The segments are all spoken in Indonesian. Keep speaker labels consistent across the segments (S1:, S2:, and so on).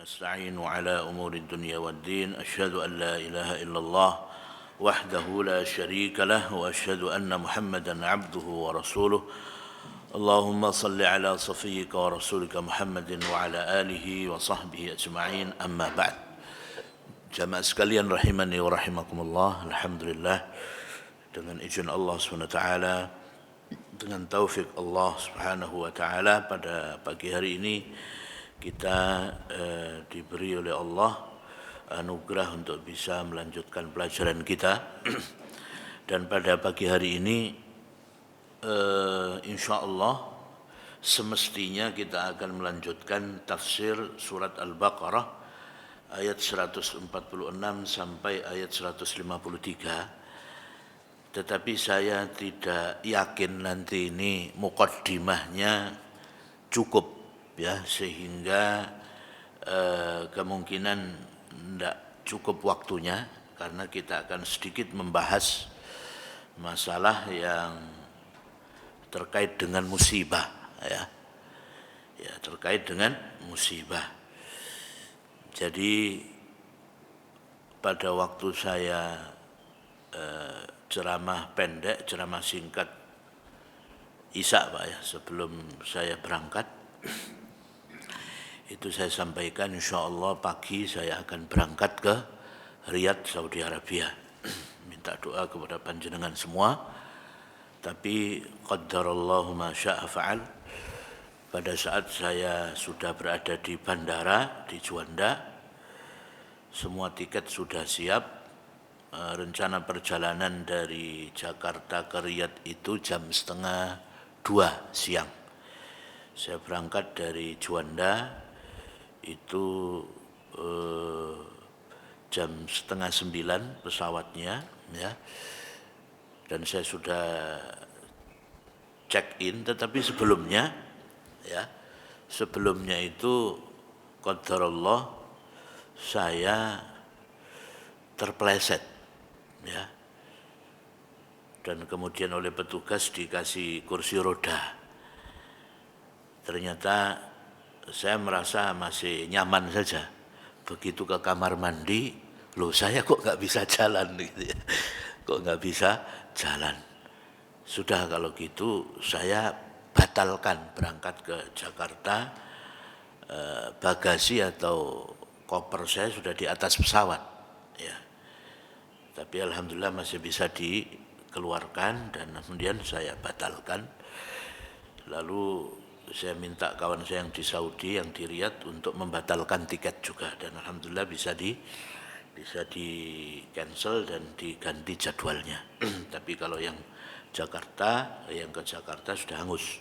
S1: ونستعين على أمور الدنيا والدين أشهد أن لا إله إلا الله وحده لا شريك له وأشهد أن محمدا عبده ورسوله اللهم صل على صفيك ورسولك محمد وعلى آله وصحبه أجمعين أما بعد. Jamaah sekalian rahimani wa rahimakumullah. Alhamdulillah, dengan izin Allah SWT, dengan taufik Allah Subhanahu wa taala, pada pagi hari ini kita diberi oleh Allah anugerah untuk bisa melanjutkan pelajaran kita. Dan pada pagi hari ini insyaallah semestinya kita akan melanjutkan tafsir surat Al-Baqarah ayat 146 sampai ayat 153. Tetapi saya tidak yakin nanti ini muqaddimahnya cukup ya, sehingga kemungkinan tidak cukup waktunya, karena kita akan sedikit membahas masalah yang terkait dengan musibah ya, terkait dengan musibah. Jadi pada waktu saya ceramah pendek, ceramah singkat Isya Pak ya, sebelum saya berangkat, itu saya sampaikan insyaallah pagi saya akan berangkat ke Riyadh, Saudi Arabia. Minta doa kepada panjenengan semua. Tapi qaddarallahu ma syaa fa'al. Pada saat saya sudah berada di bandara di Juanda, semua tiket sudah siap. Rencana perjalanan dari Jakarta ke Riyadh itu jam 1:30 siang. Saya berangkat dari Juanda itu jam 8:30 pesawatnya ya. Dan saya sudah check in, tetapi sebelumnya itu qadarullah saya terpeleset ya, dan kemudian oleh petugas dikasih kursi roda. Ternyata saya merasa masih nyaman saja. Begitu ke kamar mandi, loh saya kok nggak bisa jalan gitu ya. Kok nggak bisa jalan. Sudah kalau gitu saya batalkan berangkat ke Jakarta. Bagasi atau koper saya sudah di atas pesawat ya. Tapi alhamdulillah masih bisa dikeluarkan, dan kemudian saya batalkan. Lalu saya minta kawan saya yang di Saudi, yang di Riyadh, untuk membatalkan tiket juga, dan alhamdulillah bisa di cancel dan diganti jadwalnya. Tapi kalau yang ke Jakarta sudah hangus.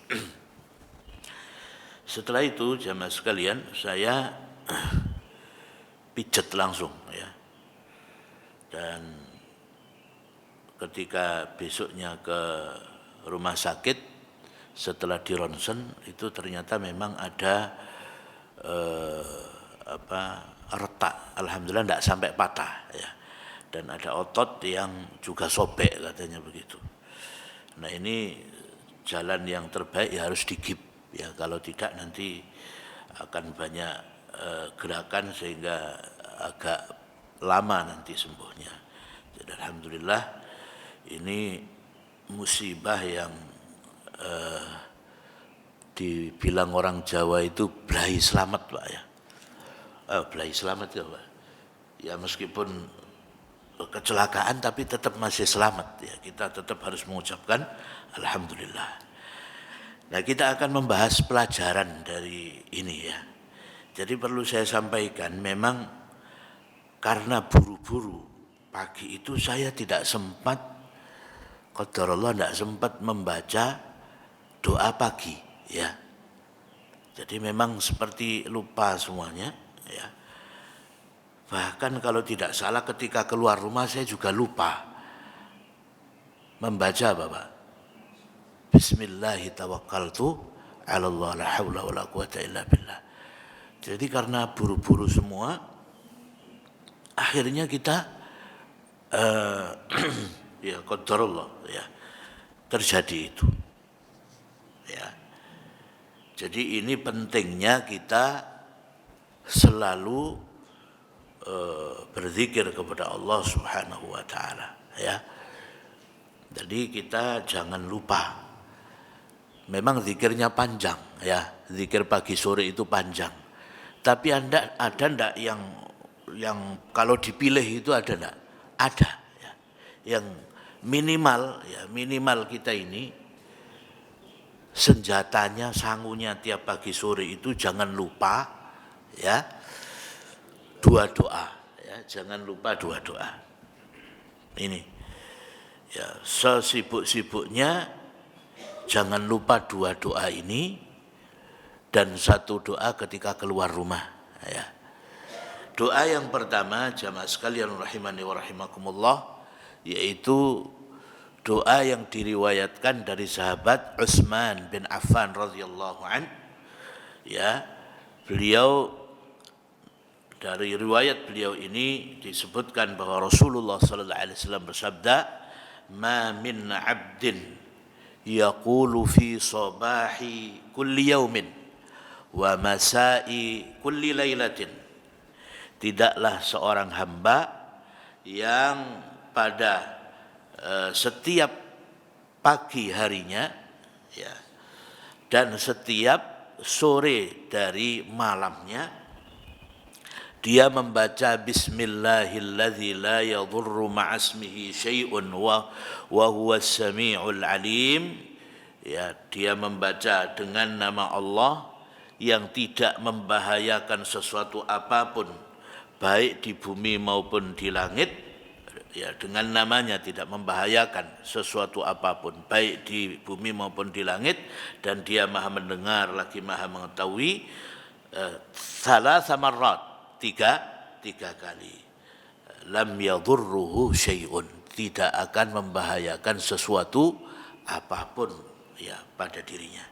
S1: Setelah itu jamaah sekalian, saya pijet langsung ya. Dan ketika besoknya ke rumah sakit, setelah di ronsen itu ternyata memang ada retak. Alhamdulillah tidak sampai patah ya. Dan ada otot yang juga sobek katanya begitu. Nah ini jalan yang terbaik ya harus digip ya, kalau tidak nanti akan banyak gerakan sehingga agak lama nanti sembuhnya. Jadi alhamdulillah ini musibah yang dibilang orang Jawa itu belahi selamat Pak ya. Belahi selamat ya Pak. Ya meskipun kecelakaan tapi tetap masih selamat ya, kita tetap harus mengucapkan alhamdulillah. Nah kita akan membahas pelajaran dari ini ya. Jadi perlu saya sampaikan, memang karena buru-buru pagi itu saya tidak sempat, qadarullah tidak sempat membaca doa pagi ya. Jadi memang seperti lupa semuanya ya. Bahkan kalau tidak salah ketika keluar rumah saya juga lupa membaca Bapak. Bismillahirrahmanirrahim. 'Alallah la haula wala quwata illa billah. Jadi karena buru-buru semua, akhirnya kita ya qadarullah ya, terjadi itu. Ya. Jadi ini pentingnya kita selalu berzikir kepada Allah Subhanahu wa taala, ya. Jadi kita jangan lupa. Memang zikirnya panjang, ya. Zikir pagi sore itu panjang. Tapi ada enggak yang kalau dipilih itu ada enggak? Ada, ya. Yang minimal kita ini senjatanya, sangunya tiap pagi sore itu jangan lupa, ya, 2 doa, ya, jangan lupa 2 doa. Ini, ya, sesibuk-sibuknya jangan lupa 2 doa ini dan 1 doa ketika keluar rumah, ya. Doa yang pertama, jamaah sekalian rahimani wa rahimakumullah, yaitu doa yang diriwayatkan dari sahabat Utsman bin Affan radhiyallahu an, ya. Beliau, dari riwayat beliau ini disebutkan bahwa Rasulullah sallallahu alaihi wasallam bersabda, "Ma min 'abdin yaqulu fi sabahi kulli yaumin wa masai kulli lailatin." Tidaklah seorang hamba yang pada setiap pagi harinya, ya, dan setiap sore dari malamnya dia membaca bismillahilladzi la yadhurru ma'asmihi syai'un wa huwas samiul alim, ya, dia membaca dengan nama Allah yang tidak membahayakan sesuatu apapun baik di bumi maupun di langit, ya, dengan namanya tidak membahayakan sesuatu apapun baik di bumi maupun di langit, dan dia maha mendengar lagi maha mengetahui, salasa marrat, tiga kali, lam yadhurruhu syai'un, tidak akan membahayakan sesuatu apapun, ya, pada dirinya.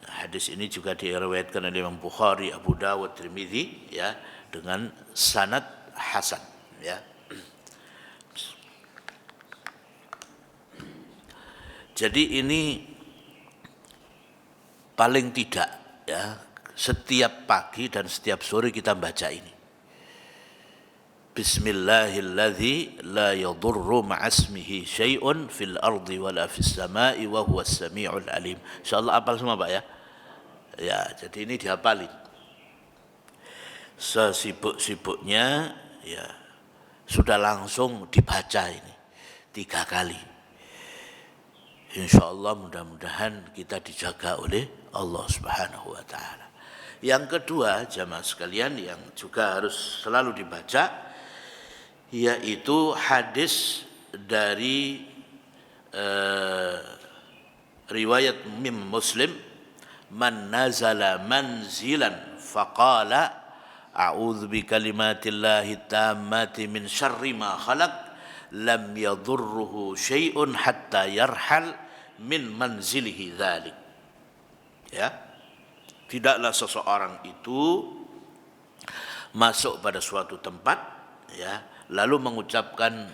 S1: Nah, hadis ini juga diriwayatkan oleh Imam Bukhari, Abu Dawud, Tirmidzi, ya, dengan sanad hasan, ya. Jadi ini paling tidak, ya, setiap pagi dan setiap sore kita baca ini. Bismillahilladzi la yadurru ma'asmihi syai'un fil ardi wala fis sama'i wa huwas sami'ul alim. Insyaallah hafal semua, Pak, ya. Ya, jadi ini dihafalin. Sesibuk-sibuknya, ya, sudah langsung dibaca ini 3 kali. Insyaallah mudah-mudahan kita dijaga oleh Allah Subhanahu wa taala. Yang kedua, jamaah sekalian, yang juga harus selalu dibaca, yaitu hadis dari riwayat Muslim, man nazala manzilan faqala a'udzu bikalimatillahi tammati min syarri ma khalaq lam yadhurruhu syai'un hatta yarhal min manzilihi dzalik. Ya. Tidaklah seseorang itu masuk pada suatu tempat, ya, lalu mengucapkan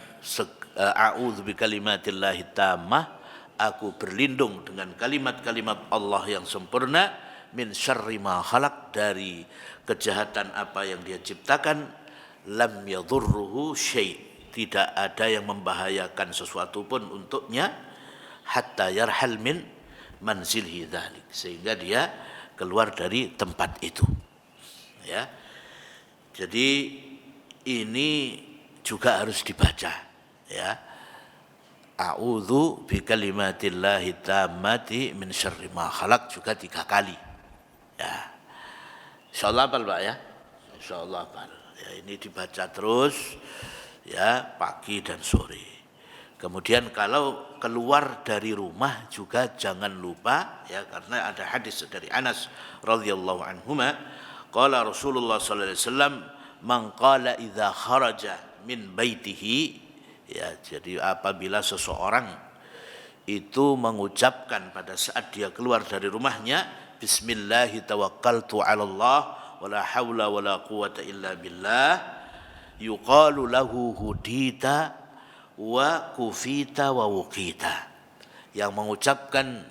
S1: a'udzu bikalimatillahi tammah, aku berlindung dengan kalimat-kalimat Allah yang sempurna, min syarri ma khalaq, dari kejahatan apa yang dia ciptakan, lam yadhurruhu syai', tidak ada yang membahayakan sesuatu pun untuknya, hatta yarhal min manzilhi dzalik, sehingga dia keluar dari tempat itu, ya. Jadi ini juga harus dibaca, ya. A'udzu bikalimatillahi tammati min syarri ma khalaq, juga 3 kali, ya. Insyaallah hafal, Pak, ya. Insyaallah hafal. Ya, ini dibaca terus, ya, pagi dan sore. Kemudian kalau keluar dari rumah juga jangan lupa, ya, karena ada hadis dari Anas radhiyallahu anhuma, qala Rasulullah sallallahu alaihi wasallam, man qala idza kharaja min baitihi, ya, jadi apabila seseorang itu mengucapkan pada saat dia keluar dari rumahnya, bismillahi tawakkaltu 'ala Allah wala haula wala quwata illa billah, yuqalu lahu hudita wa kufita wa wuqita. Yang mengucapkan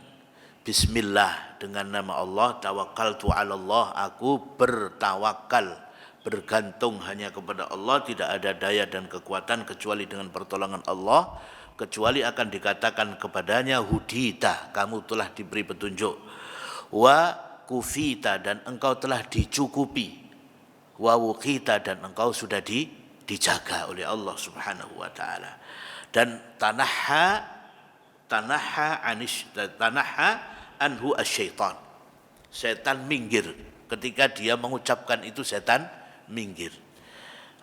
S1: Bismillah, dengan nama Allah, tawakkaltu 'ala Allah, aku bertawakal, bergantung hanya kepada Allah, tidak ada daya dan kekuatan kecuali dengan pertolongan Allah, kecuali akan dikatakan kepadanya hudita, kamu telah diberi petunjuk, wa kufita, dan engkau telah dicukupi, wa wuqita, dan engkau sudah dijaga oleh Allah Subhanahu wa taala. Dan tanaha anhu asyaitan, setan minggir ketika dia mengucapkan itu, setan minggir.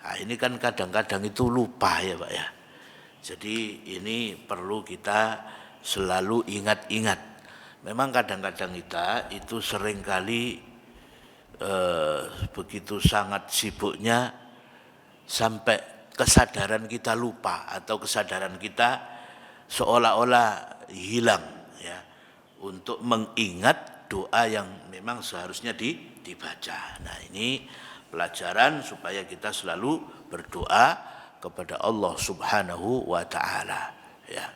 S1: Nah, ini kan kadang-kadang itu lupa ya Pak ya. Jadi ini perlu kita selalu ingat-ingat. Memang kadang-kadang kita itu seringkali begitu sangat sibuknya sampai kesadaran kita lupa, atau kesadaran kita seolah-olah hilang ya, untuk mengingat doa yang memang seharusnya dibaca. Nah, ini pelajaran supaya kita selalu berdoa kepada Allah Subhanahu wa taala ya.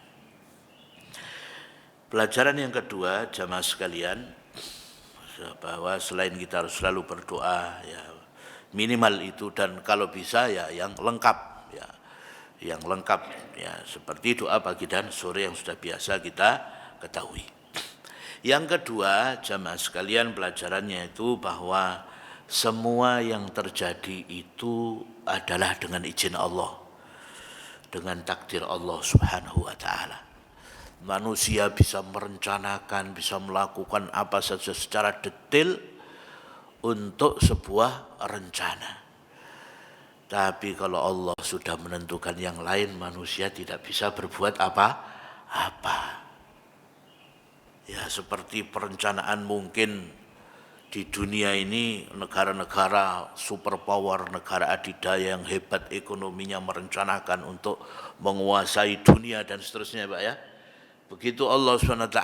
S1: Pelajaran yang kedua jamaah sekalian, bahwa selain kita harus selalu berdoa ya, minimal itu, dan kalau bisa ya yang lengkap ya, yang lengkap ya, seperti doa pagi dan sore yang sudah biasa kita ketahui. Yang kedua jamaah sekalian, pelajarannya itu bahwa semua yang terjadi itu adalah dengan izin Allah, dengan takdir Allah Subhanahu wa taala. Manusia bisa merencanakan, bisa melakukan apa saja secara detail untuk sebuah rencana. Tapi kalau Allah sudah menentukan yang lain, manusia tidak bisa berbuat apa-apa. Ya, seperti perencanaan mungkin di dunia ini negara-negara superpower, negara adidaya yang hebat ekonominya merencanakan untuk menguasai dunia dan seterusnya Pak ya. Begitu Allah SWT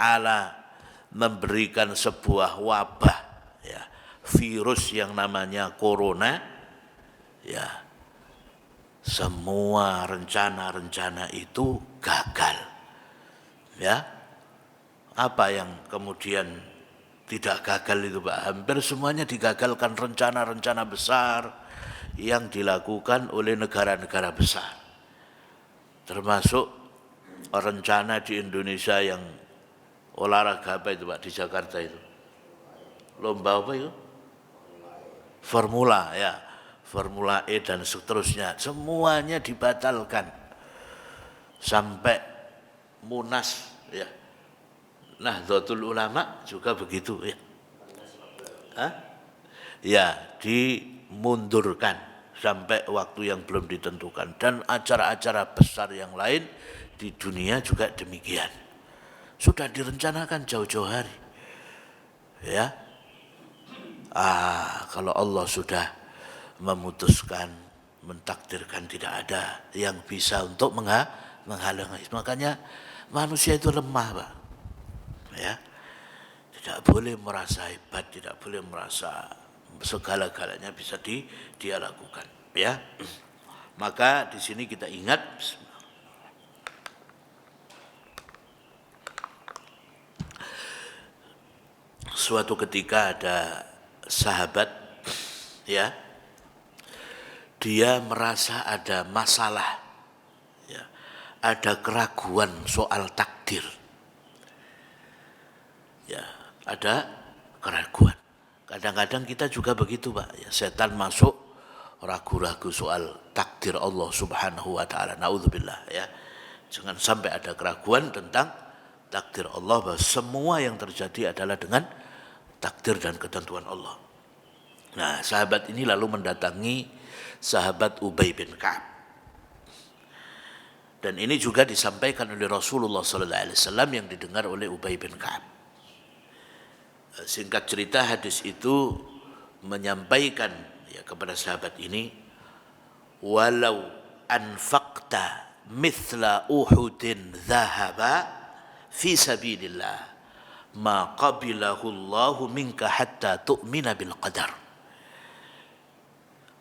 S1: memberikan sebuah wabah ya, virus yang namanya corona ya, semua rencana-rencana itu gagal ya. Apa yang kemudian tidak gagal itu Pak? Hampir semuanya digagalkan, rencana-rencana besar yang dilakukan oleh negara-negara besar. Termasuk rencana di Indonesia yang olahraga apa itu Pak, di Jakarta itu? Lomba apa itu? Formula ya, Formula E dan seterusnya. Semuanya dibatalkan. Sampai Munas ya. Nahdlatul Ulama juga begitu ya. Ya, dimundurkan sampai waktu yang belum ditentukan, dan acara-acara besar yang lain di dunia juga demikian. Sudah direncanakan jauh-jauh hari. Ya. Kalau Allah sudah memutuskan, mentakdirkan, tidak ada yang bisa untuk menghalangi. Makanya manusia itu lemah, Pak. Ya, tidak boleh merasa hebat, tidak boleh merasa segala-galanya bisa dia lakukan. Ya, maka di sini kita ingat, suatu ketika ada sahabat, ya, dia merasa ada masalah, ya, ada keraguan soal takdir. Ya, ada keraguan. Kadang-kadang kita juga begitu Pak. Ya, setan masuk ragu-ragu soal takdir Allah Subhanahu wa taala. Naudzubillah ya. Jangan sampai ada keraguan tentang takdir Allah, bahwa semua yang terjadi adalah dengan takdir dan ketentuan Allah. Nah, sahabat ini lalu mendatangi sahabat Ubay bin Ka'ab. Dan ini juga disampaikan oleh Rasulullah SAW yang didengar oleh Ubay bin Ka'ab. Singkat cerita, hadis itu menyampaikan ya kepada sahabat ini, walau anfaqta mithla uhudin dhahaba fi sabilillah ma qabilahu Allahu minka hatta tu'mina bil qadar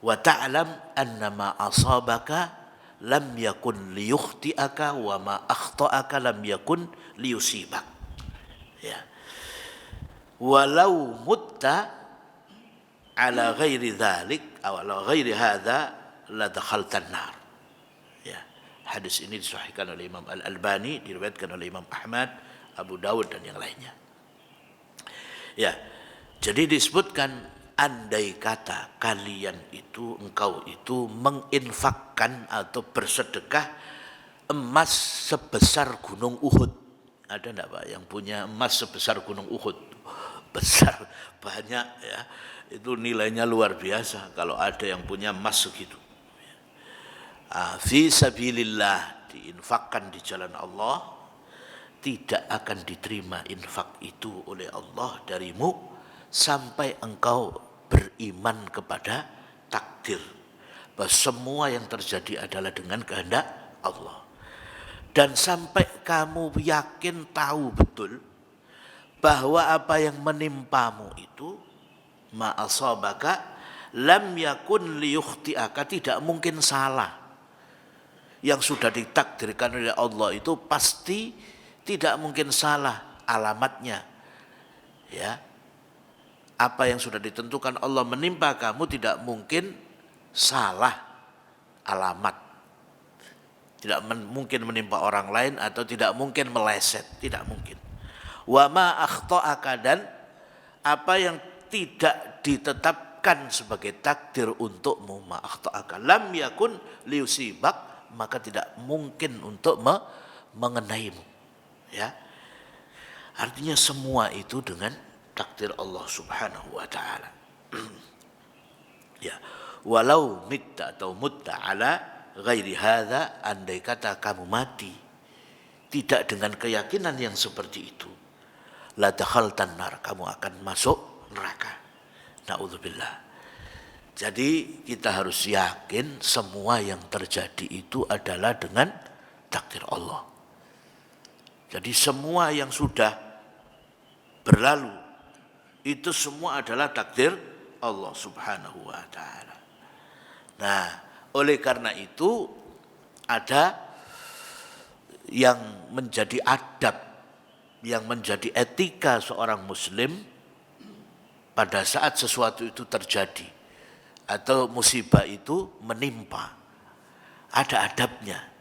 S1: wa ta'lam anna ma asabaka lam yakun liyukhti'aka wa ma akhta'aka lam yakun liyusibak. Ya. walau mutta ala ghairi dzalik aw ala ghairi hadza la dakhaltan nar. Ya, hadis ini disahihkan oleh Imam Al-Albani, diriwayatkan oleh Imam Ahmad, Abu Dawud dan yang lainnya. Ya, jadi disebutkan andai kata kalian itu, engkau itu menginfakkan atau bersedekah emas sebesar gunung Uhud. Ada enggak Pak yang punya emas sebesar gunung Uhud? Besar, banyak ya. Itu nilainya luar biasa kalau ada yang punya emas segitu. Fi sabilillah, diinfakkan di jalan Allah, tidak akan diterima infak itu oleh Allah darimu sampai engkau beriman kepada takdir, bahwa semua yang terjadi adalah dengan kehendak Allah, dan sampai kamu yakin tahu betul bahwa apa yang menimpamu itu ma'asabaka lam yakun liyukhti'aka, tidak mungkin salah. Yang sudah ditakdirkan oleh Allah itu pasti tidak mungkin salah alamatnya. Ya. Apa yang sudah ditentukan Allah menimpa kamu tidak mungkin salah alamat. Tidak mungkin menimpa orang lain atau tidak mungkin meleset, tidak mungkin. Wa ma akhta'aka, dan apa yang tidak ditetapkan sebagai takdir untukmu, ma akhta'aka lam yakun liusibak, maka tidak mungkin untuk mengenaimu. Ya, artinya semua itu dengan takdir Allah Subhanahu wa taala. Ya, walau mitta atau mutta ala ghairi hadza, andai kata kamu mati tidak dengan keyakinan yang seperti itu, la dakhaltan nar, kamu akan masuk neraka. Naudzubillah. Jadi kita harus yakin semua yang terjadi itu adalah dengan takdir Allah. Jadi semua yang sudah berlalu itu semua adalah takdir Allah Subhanahu wa taala. Nah, oleh karena itu ada yang menjadi adab, yang menjadi etika seorang muslim pada saat sesuatu itu terjadi atau musibah itu menimpa. Ada adabnya.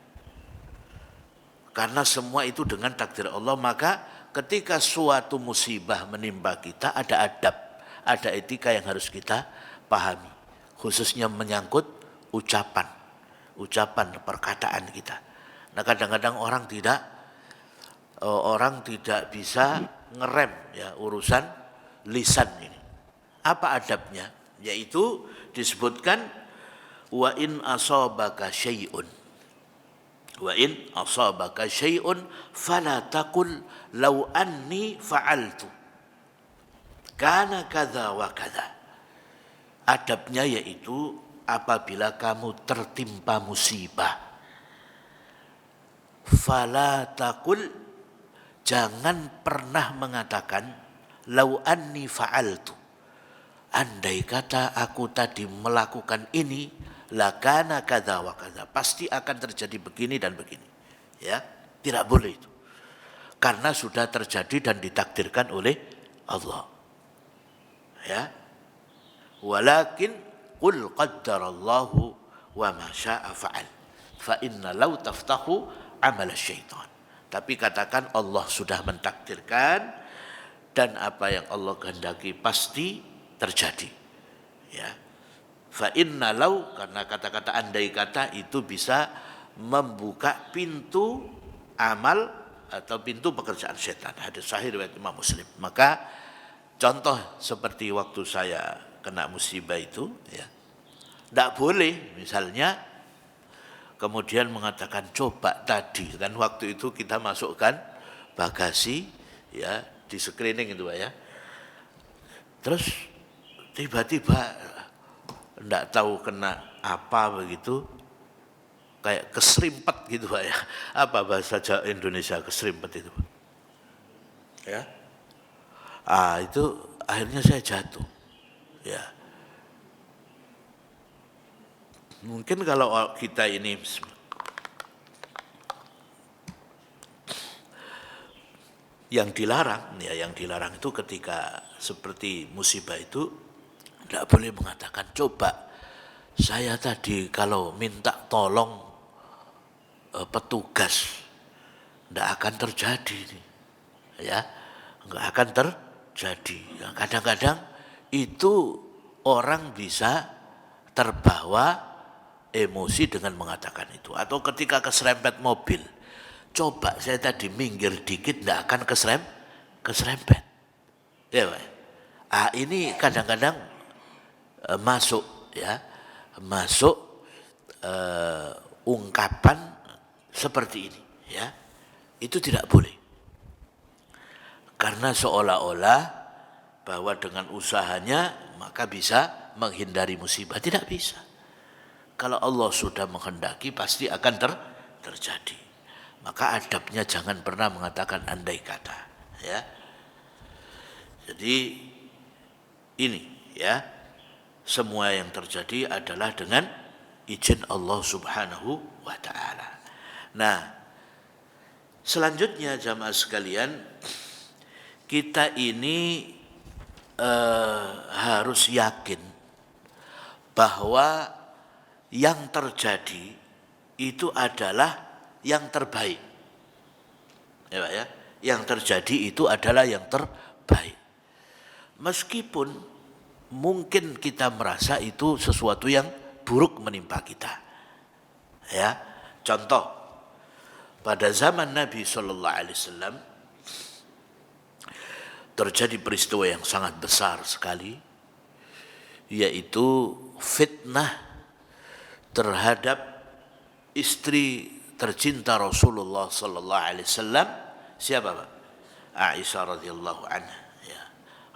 S1: Karena semua itu dengan takdir Allah, maka ketika suatu musibah menimpa kita ada adab, ada etika yang harus kita pahami. Khususnya menyangkut ucapan perkataan kita. Nah, kadang-kadang orang tidak bisa ngerem ya urusan lisan ini. Apa adabnya? Yaitu disebutkan wa in asabaka syai'un fala taqul law anni fa'altu kana kadza wa kadza. Adabnya yaitu apabila kamu tertimpa musibah, fala taqul, jangan pernah mengatakan law anni fa'altu, andai kata aku tadi melakukan ini, lakana kadza wa kadza, pasti akan terjadi begini dan begini. Ya, tidak boleh itu. Karena sudah terjadi dan ditakdirkan oleh Allah. Ya. Walakin qul qaddarallahu wa ma syaa fa'al. Fa inna law taftahu amal syaitan. Tapi katakan Allah sudah mentakdirkan dan apa yang Allah kehendaki pasti terjadi. Ya. Fa inna law, karena kata-kata andai kata itu bisa membuka pintu amal atau pintu pekerjaan setan. Hadis sahih riwayat Imam Muslim. Maka contoh seperti waktu saya kena musibah itu, ya, tidak boleh misalnya kemudian mengatakan coba tadi kan waktu itu kita masukkan bagasi ya di screening itu ya, terus tiba-tiba tidak tahu kena apa begitu, kayak keserimpet gitu Pak ya. Apa bahasa Indonesia keserimpet itu Pak? Ya, itu akhirnya saya jatuh. Ya, mungkin kalau kita ini Yang dilarang, ya yang dilarang itu ketika seperti musibah itu tidak boleh mengatakan coba saya tadi kalau minta tolong petugas tidak akan terjadi nih, ya nggak akan terjadi. Ya, kadang-kadang itu orang bisa terbawa emosi dengan mengatakan itu. Atau ketika keserempet mobil, coba saya tadi minggir dikit tidak akan keserempet. Ya, Pak. Ini kadang-kadang masuk ya, masuk ungkapan seperti ini ya. Itu tidak boleh. Karena seolah-olah bahwa dengan usahanya maka bisa menghindari musibah. Tidak bisa. Kalau Allah sudah menghendaki pasti akan terjadi. Maka adabnya jangan pernah mengatakan andai kata, ya. Jadi ini ya, semua yang terjadi adalah dengan izin Allah Subhanahu wa taala. Nah, selanjutnya jamaah sekalian, kita ini harus yakin bahwa yang terjadi itu adalah yang terbaik. Ya, Pak, ya. Yang terjadi itu adalah yang terbaik. Meskipun mungkin kita merasa itu sesuatu yang buruk menimpa kita. Ya. Contoh, pada zaman Nabi sallallahu alaihi wasallam terjadi peristiwa yang sangat besar sekali, yaitu fitnah terhadap istri tercinta Rasulullah sallallahu alaihi wasallam. Siapa, Pak? Aisyah radhiyallahu anha, ya.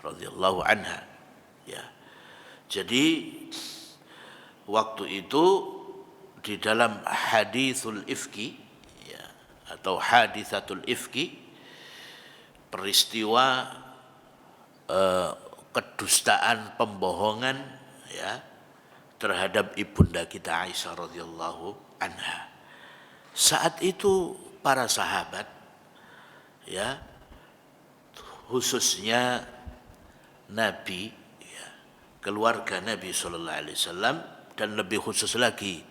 S1: Radhiyallahu anha, ya. Jadi waktu itu di dalam haditsul ifki, ya, atau haditsatul ifki, peristiwa kedustaan, pembohongan, ya, terhadap ibunda kita Aisyah radhiyallahu anha. Saat itu para sahabat, ya, khususnya Nabi, ya, keluarga Nabi sallallahu alaihi wasallam, dan lebih khusus lagi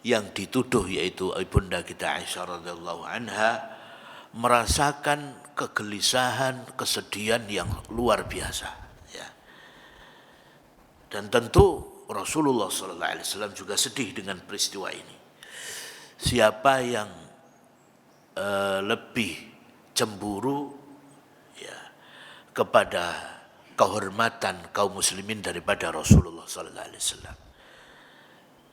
S1: yang dituduh yaitu ibunda kita Aisyah radhiyallahu anha, merasakan kegelisahan, kesedihan yang luar biasa, ya. Dan tentu Rasulullah sallallahu alaihi wasallam juga sedih dengan peristiwa ini. Siapa yang lebih cemburu, ya, kepada kehormatan kaum muslimin daripada Rasulullah sallallahu alaihi wasallam?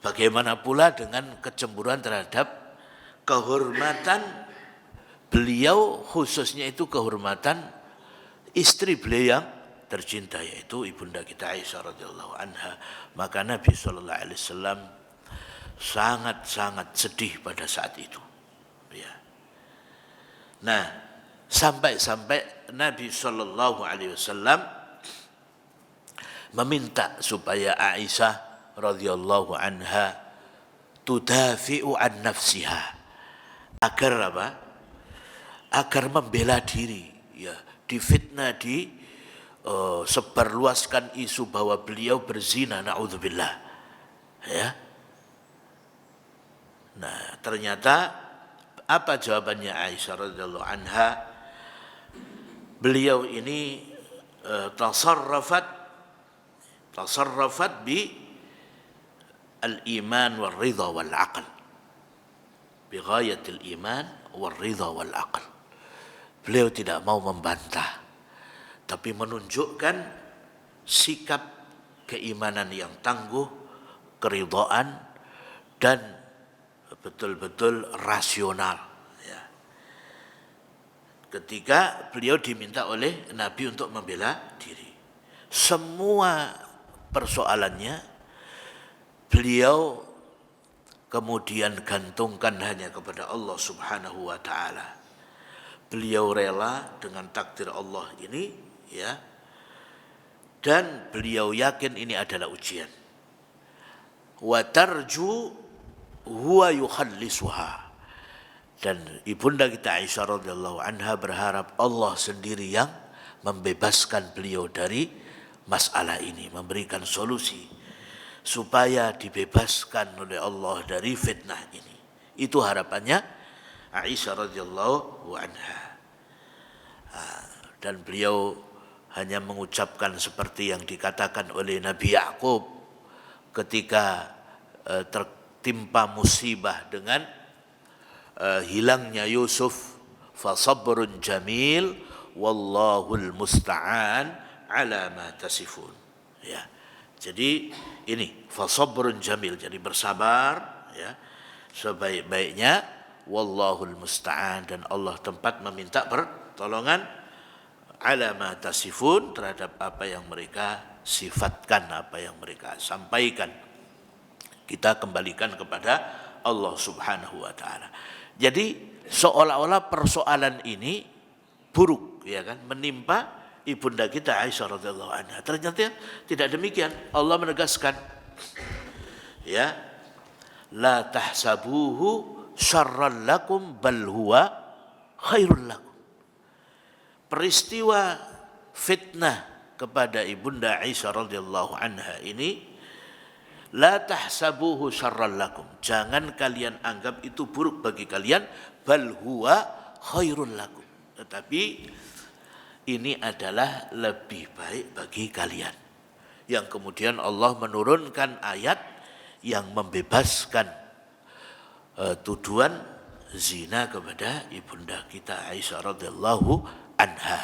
S1: Bagaimana pula dengan kecemburuan terhadap kehormatan beliau, khususnya itu kehormatan istri beliau yang tercinta, yaitu ibunda kita Aisyah radhiyallahu anha. Maka Nabi sallallahu alaihi wasallam sangat-sangat sedih pada saat itu, ya. Nah, sampai-sampai Nabi sallallahu alaihi wasallam meminta supaya Aisyah radhiyallahu anha tudafi'u an nafsiha, agar apa? Agar membela diri, ya, difitnah, sebarluaskan isu bahwa beliau berzina, naudzubillah, ya. Nah, ternyata apa jawabannya Aisyah radhiyallahu anha? Beliau ini tasarrafat bi al-iman wal ridha wal aql, bi ghayatil iman wal ridha wal aql. Beliau tidak mau membantah, tapi menunjukkan sikap keimanan yang tangguh, keridhaan, dan betul-betul rasional, ya. Ketika beliau diminta oleh Nabi untuk membela diri, semua persoalannya beliau kemudian gantungkan hanya kepada Allah Subhanahu wa taala. Beliau rela dengan takdir Allah ini, ya. Dan beliau yakin ini adalah ujian. Wa tarju huwa yukhallisuha. Dan ibunda kita Aisyah radhiyallahu anha berharap Allah sendiri yang membebaskan beliau dari masalah ini, memberikan solusi supaya dibebaskan oleh Allah dari fitnah ini. Itu harapannya Aisyah radhiyallahu anha. Dan beliau hanya mengucapkan seperti yang dikatakan oleh Nabi Yakub ketika tertimpa musibah dengan hilangnya Yusuf, fasabrun jamil wallahul musta'an ala ma tasifun. Ya. Jadi ini fasabrun jamil, jadi bersabar ya sebaik-baiknya, wallahul musta'an, dan Allah tempat meminta pertolongan, ala ma tasifun, terhadap apa yang mereka sifatkan, apa yang mereka sampaikan. Kita kembalikan kepada Allah Subhanahu wa taala. Jadi seolah-olah persoalan ini buruk, ya kan, menimpa ibunda kita Aisyah radhiyallahu anha. Ternyata tidak demikian. Allah menegaskan, ya, la tahsabuhu syarran lakum bal huwa khairul lakum. Peristiwa fitnah kepada ibunda Aisyah radhiyallahu anha ini, la tahsabuhu syarran lakum, jangan kalian anggap itu buruk bagi kalian, bal huwa khairul lakum, tetapi ini adalah lebih baik bagi kalian. Yang kemudian Allah menurunkan ayat yang membebaskan tuduhan zina kepada ibunda kita Aisyah radhiyallahu anha.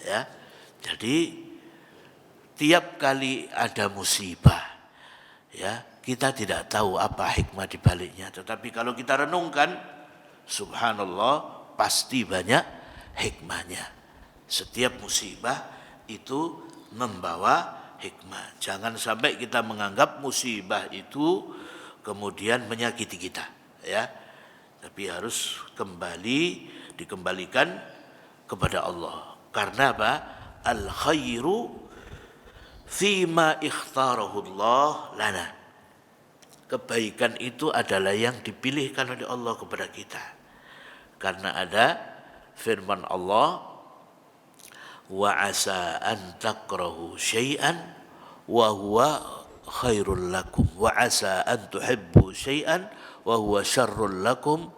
S1: Ya. Jadi tiap kali ada musibah, ya, kita tidak tahu apa hikmah di baliknya, tetapi kalau kita renungkan, subhanallah, pasti banyak hikmahnya. Setiap musibah itu membawa hikmah. Jangan sampai kita menganggap musibah itu kemudian menyakiti kita, ya. Tapi harus dikembalikan kepada Allah. Karena apa? Al khairu fima ikhtarahu Allah lana. Kebaikan itu adalah yang dipilihkan oleh Allah kepada kita. Karena ada firman Allah, wa asa an takrahu syai'an wa huwa khairul lakum wa asa an tuhibbu syai'an wa huwa syarrul lakum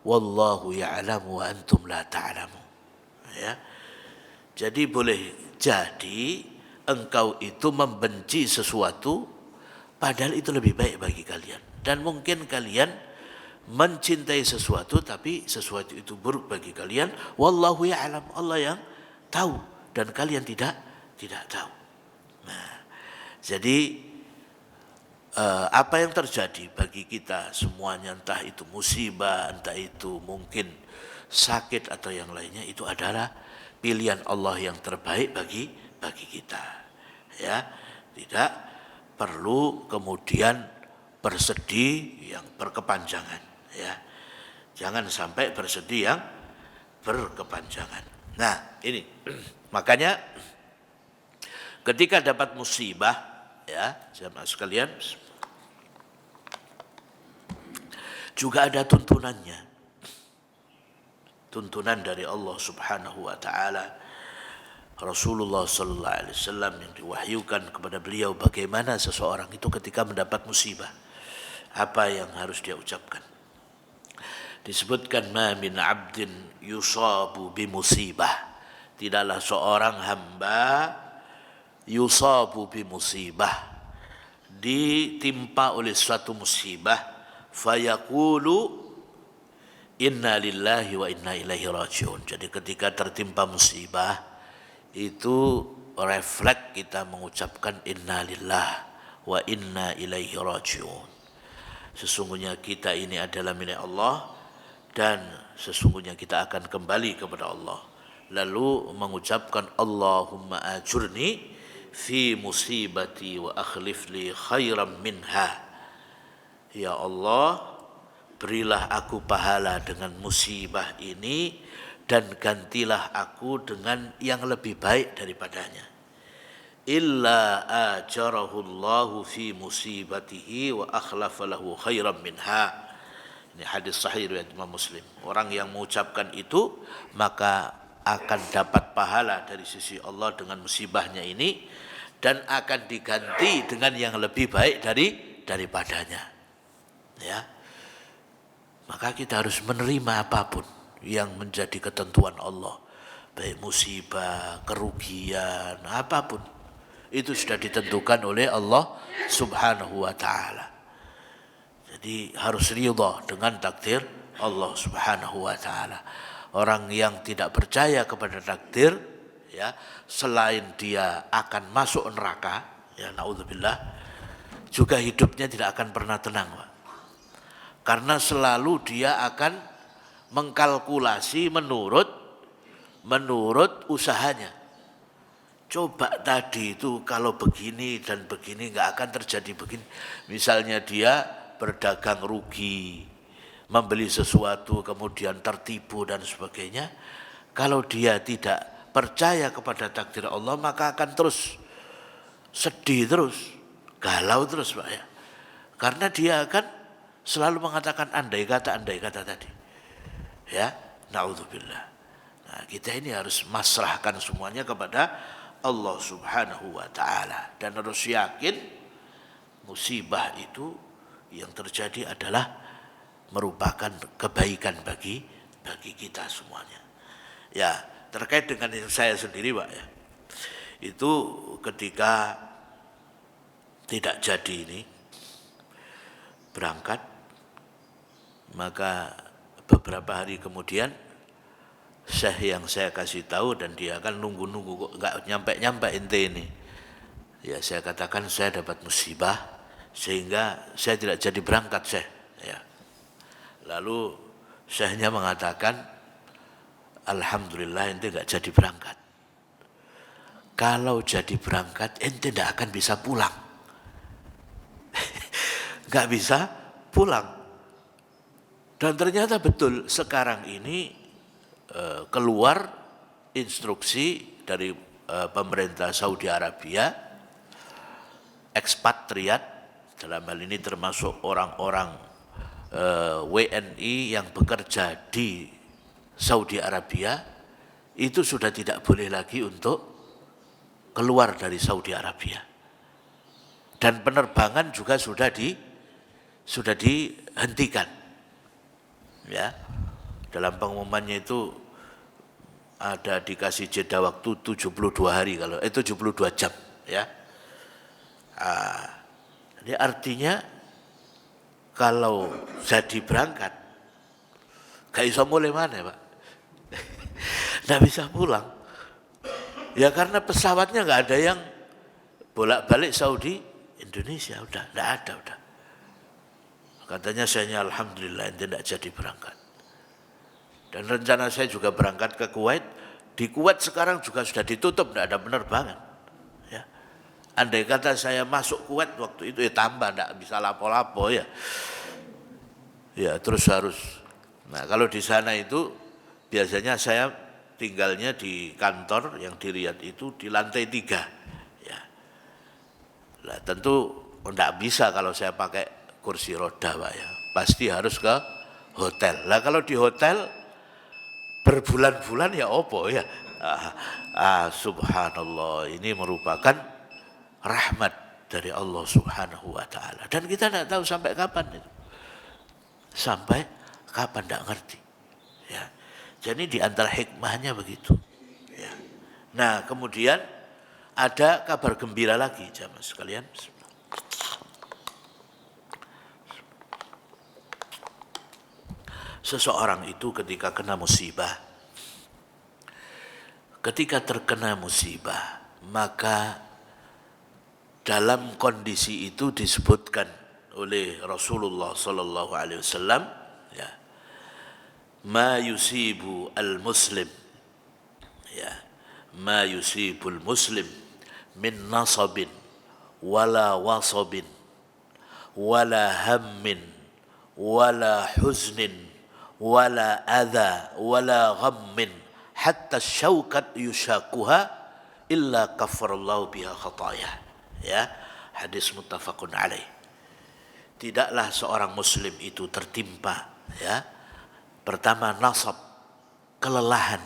S1: wallahu ya'lamu wa antum la ta'lamun. Ya. Jadi boleh jadi engkau itu membenci sesuatu padahal itu lebih baik bagi kalian, dan mungkin kalian mencintai sesuatu tapi sesuatu itu buruk bagi kalian, wallahu ya'lam, Allah yang tahu dan kalian tidak tahu. Nah, jadi apa yang terjadi bagi kita semuanya, entah itu musibah, entah itu mungkin sakit atau yang lainnya, itu adalah pilihan Allah yang terbaik bagi kita. Ya, tidak perlu kemudian bersedih yang berkepanjangan, ya. Jangan sampai bersedih yang berkepanjangan. Nah, ini makanya ketika dapat musibah, ya, jemaah sekalian, juga ada tuntunannya. Tuntunan dari Allah Subhanahu wa taala. Rasulullah sallallahu alaihi wasallam yang diwahyukan kepada beliau bagaimana seseorang itu ketika mendapat musibah, apa yang harus dia ucapkan. Disebutkan, ma min 'abdin yusabu bi musibah, tidaklah seorang hamba yusabu bi musibah, ditimpa oleh suatu musibah, fayaqulu inna lillahi wa inna ilaihi rajiun. Jadi ketika tertimpa musibah itu refleks kita mengucapkan inna lillah wa inna ilaihi rajiun. Sesungguhnya kita ini adalah milik Allah dan sesungguhnya kita akan kembali kepada Allah. Lalu mengucapkan Allahumma ajurni fi musibati wa akhlif li khairan minha. Ya Allah, berilah aku pahala dengan musibah ini dan gantilah aku dengan yang lebih baik daripadanya. Illa ajarahu Allahu fi musibatihi wa akhlafa lahu khairan minha. Ini hadis sahih riwayat Imam Muslim. Orang yang mengucapkan itu maka akan dapat pahala dari sisi Allah dengan musibahnya ini dan akan diganti dengan yang lebih baik daripadanya. Ya. Maka kita harus menerima apapun yang menjadi ketentuan Allah. Baik musibah, kerugian, apapun. Itu sudah ditentukan oleh Allah Subhanahu wa ta'ala. Jadi harus ridha dengan takdir Allah Subhanahu wa ta'ala. Orang yang tidak percaya kepada takdir, ya, selain dia akan masuk neraka, ya naudzubillah, juga hidupnya tidak akan pernah tenang, Pak. Karena selalu dia akan mengkalkulasi menurut usahanya. Coba tadi itu kalau begini dan begini nggak akan terjadi begini. Misalnya dia berdagang rugi, membeli sesuatu kemudian tertipu dan sebagainya. Kalau dia tidak percaya kepada takdir Allah maka akan terus sedih terus, galau terus Pak ya. Karena dia akan selalu mengatakan andai kata tadi. Ya, naudzubillah. Nah, kita ini harus masrahkan semuanya kepada Allah Subhanahu wa ta'ala dan harus yakin musibah itu yang terjadi adalah merupakan kebaikan bagi kita semuanya. Ya, terkait dengan saya sendiri Pak ya. Itu ketika tidak jadi ini berangkat, maka beberapa hari kemudian syekh yang saya kasih tahu dan dia akan nunggu-nunggu kok nggak nyampe ente ini. Ya saya katakan saya dapat musibah sehingga saya tidak jadi berangkat syekh. Ya. Lalu syekhnya mengatakan alhamdulillah ente nggak jadi berangkat. Kalau jadi berangkat ente tidak akan bisa pulang. Nggak bisa pulang. Dan ternyata betul sekarang ini keluar instruksi dari pemerintah Saudi Arabia, ekspatriat dalam hal ini termasuk orang-orang WNI yang bekerja di Saudi Arabia itu sudah tidak boleh lagi untuk keluar dari Saudi Arabia dan penerbangan juga sudah dihentikan ya. Dalam pengumumannya itu ada dikasih jeda waktu 72 hari 72 jam ya. Ini artinya kalau jadi berangkat gak bisa mulai mana Pak. Gak bisa pulang. Ya karena pesawatnya gak ada yang bolak-balik Saudi Indonesia, udah gak ada udah. Katanya saya alhamdulillah tidak jadi berangkat. Dan rencana saya juga berangkat ke Kuwait. Di Kuwait sekarang juga sudah ditutup, tidak ada penerbangan. Ya. Andai kata saya masuk Kuwait waktu itu ya tambah, tidak bisa lapo-lapo ya. Ya terus harus. Nah kalau di sana itu biasanya saya tinggalnya di kantor yang di Riyadh itu di lantai 3. Ya. Nah tentu tidak bisa kalau saya pakai kursi roda Pak ya. Pasti harus ke hotel. Lah kalau di hotel berbulan-bulan ya opo ya. Subhanallah, ini merupakan rahmat dari Allah Subhanahu wa ta'ala. Dan kita tidak tahu sampai kapan itu. Sampai kapan tidak ngerti. Ya. Jadi di antara hikmahnya begitu. Ya. Nah kemudian ada kabar gembira lagi jamaah sekalian. Seseorang itu ketika kena musibah, ketika terkena musibah, maka dalam kondisi itu disebutkan oleh Rasulullah sallallahu alaihi wasallam ya, ma yusibu al-muslim ya, ma yusibul muslim min nasabin wala wasabin wala hammin wala huznin wala adha wala ghammin hatta syaukat yushakuha illa kafarallahu biha khataya. Ya, hadis muttafaqun alaih. Tidaklah seorang muslim itu tertimpa Ya. Pertama nasab, kelelahan.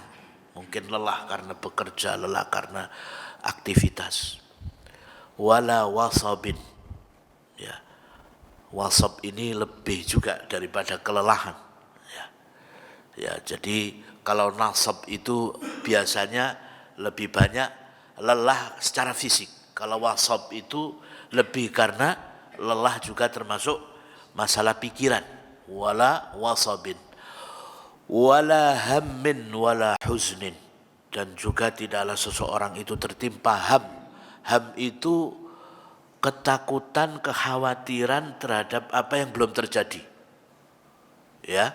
S1: Mungkin lelah karena bekerja, lelah karena aktivitas. Wala wasabin. Ya. Wasab ini lebih juga daripada kelelahan. Ya. Ya, jadi kalau nasab itu biasanya lebih banyak lelah secara fisik. Kalau wasab itu lebih karena lelah juga termasuk masalah pikiran. Wala wasabin. Wala hammin wala huznin, dan juga tidaklah seseorang itu tertimpa ham. Ham itu ketakutan, kekhawatiran terhadap apa yang belum terjadi. Ya,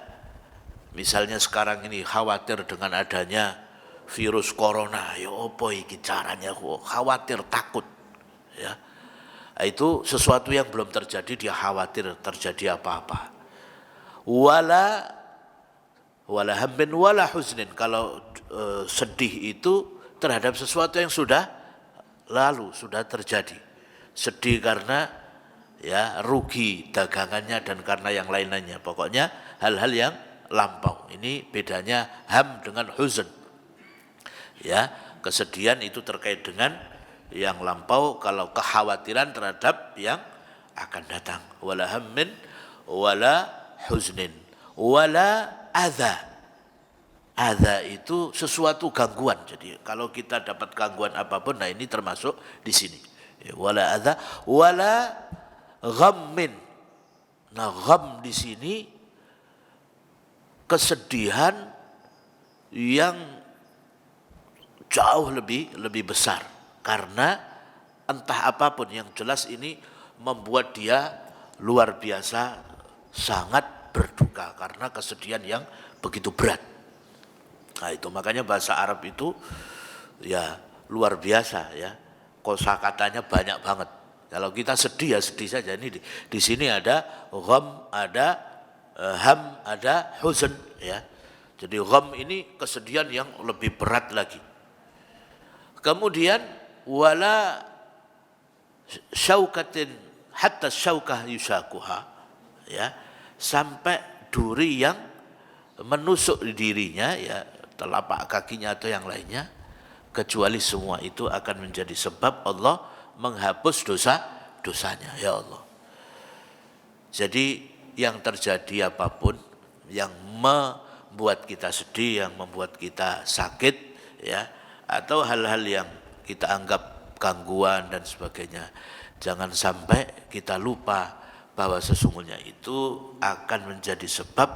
S1: misalnya sekarang ini khawatir dengan adanya virus corona, ya apa iki caranya, khawatir, takut. Ya, itu sesuatu yang belum terjadi, dia khawatir terjadi apa-apa. Wala hammin wala huznin, kalau sedih itu terhadap sesuatu yang sudah lalu, sudah terjadi. Sedih karena ya rugi dagangannya dan karena yang lain-lainnya. Pokoknya hal-hal yang lampau. Ini bedanya ham dengan huzn. Ya, kesedihan itu terkait dengan yang lampau, kalau kekhawatiran terhadap yang akan datang. Wala hammin wala huznin wala adza. Adza itu sesuatu gangguan. Jadi kalau kita dapat gangguan apapun, nah ini termasuk di sini. Wala adza wala ghammin. Nah, gham di sini kesedihan yang jauh lebih besar, karena entah apapun, yang jelas ini membuat dia luar biasa sangat berduka karena kesedihan yang begitu berat. Nah, itu makanya bahasa Arab itu ya luar biasa ya. Kosakatanya banyak banget. Kalau kita sedih ya sedih saja. Ini di sini ada gham, ada ham, ada huzn ya. Jadi gham ini kesedihan yang lebih berat lagi. Kemudian wala syaukatin hatta syaukah yusakuha, ya, sampai duri yang menusuk di dirinya, ya telapak kakinya atau yang lainnya, kecuali semua itu akan menjadi sebab Allah menghapus dosa-dosanya, ya Allah. Jadi yang terjadi apapun yang membuat kita sedih, yang membuat kita sakit, ya, atau hal-hal yang kita anggap gangguan dan sebagainya, jangan sampai kita lupa bahwa sesungguhnya itu akan menjadi sebab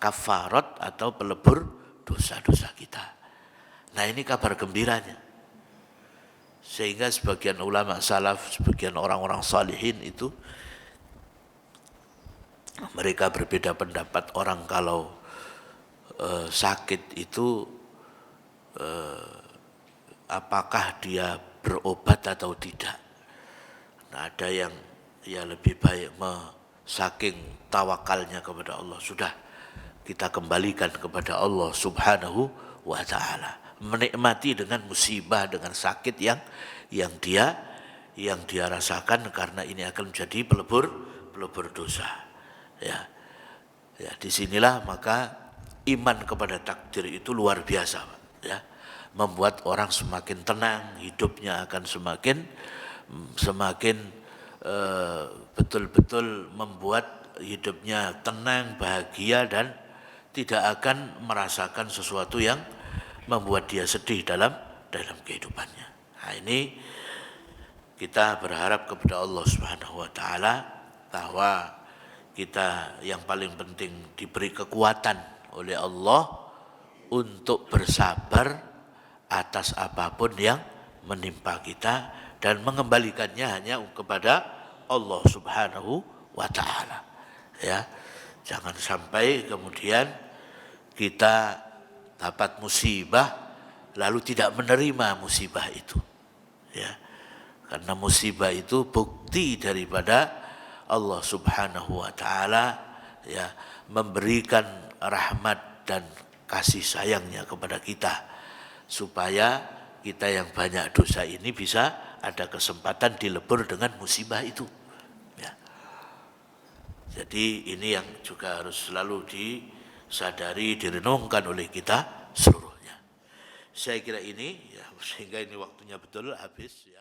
S1: kafarat atau pelebur dosa-dosa kita. Nah, ini kabar gembiranya. Sehingga sebagian ulama salaf, sebagian orang-orang salihin itu mereka berbeda pendapat. Orang kalau sakit itu apakah dia berobat atau tidak. Nah, ada yang ya lebih baik saking tawakalnya kepada Allah, sudah kita kembalikan kepada Allah Subhanahu wa ta'ala, menikmati dengan musibah, dengan sakit yang dia rasakan, karena ini akan menjadi pelebur dosa. Ya, disinilah maka iman kepada takdir itu luar biasa, ya, membuat orang semakin tenang, hidupnya akan semakin betul-betul membuat hidupnya tenang, bahagia, dan tidak akan merasakan sesuatu yang membuat dia sedih dalam kehidupannya. Nah, ini kita berharap kepada Allah Subhanahu wa ta'ala bahwa kita yang paling penting diberi kekuatan oleh Allah untuk bersabar atas apapun yang menimpa kita dan mengembalikannya hanya kepada Allah Subhanahu wa ta'ala. Ya, jangan sampai kemudian kita dapat musibah lalu tidak menerima musibah itu. Ya, karena musibah itu bukti daripada Allah Subhanahu wa ta'ala, ya, memberikan rahmat dan kasih sayangnya kepada kita, supaya kita yang banyak dosa ini bisa ada kesempatan dilebur dengan musibah itu. Ya. Jadi ini yang juga harus selalu disadari, direnungkan oleh kita seluruhnya. Saya kira ini, ya, sehingga ini waktunya betul habis ya.